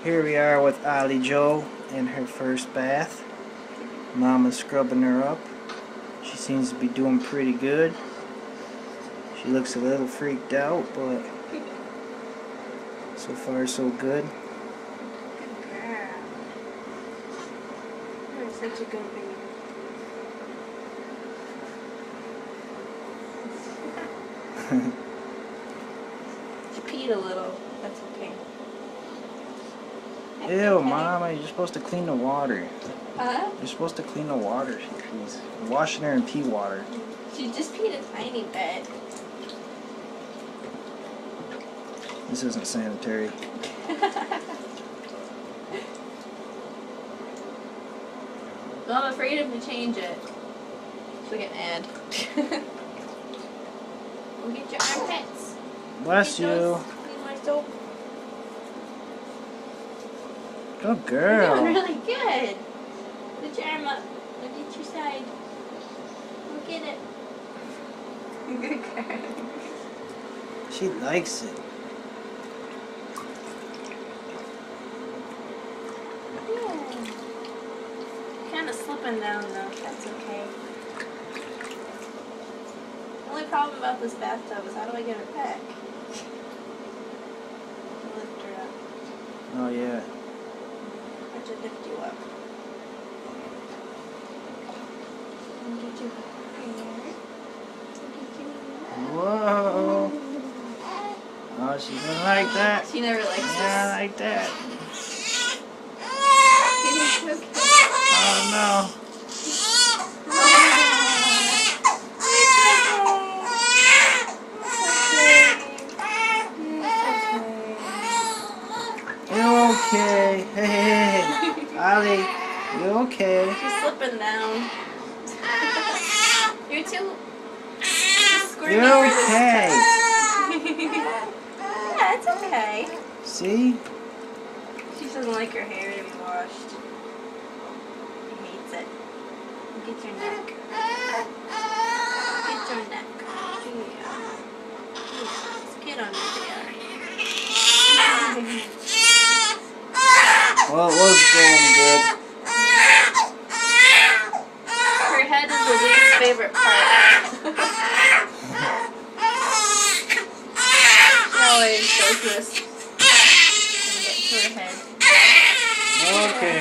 Here we are with Ollie Joe in her first bath. Mama's scrubbing her up. She seems to be doing pretty good. She looks a little freaked out, but so far so good. Good girl. You're such a good baby. She peed a little. That's okay. Ew, Mama, you're supposed to clean the water. Huh? You're supposed to clean the water she pees. You're washing her in pee water. She just peed a tiny bit. This isn't sanitary. Well, I'm afraid if we change it, she'll get mad. We'll get your armpits. Bless Get you. those. Clean my soap. Good You're doing girl. really good. Put your arm up. Look at your side. Look at it. Good girl. She likes it. Yeah. Kind of slipping down though. That's okay. The only problem about this bathtub is how do I get her back? Lift her up. Oh yeah. I should lift you up. And get you here. Get you here. Whoa. Oh, she doesn't like that. She never likes Yeah, this. like that. It's okay. Oh no. You okay? Hey, hey, hey. Ollie, you okay? She's slipping down. You're too squirmy You're for this okay. tub. Yeah, it's okay. See? She doesn't like her hair to be washed. She hates it. Get your neck. Get your neck. Yeah. Let's get under there. Well, it was going good. Her head is the least favorite part. She always does this. And get to her head. Okay.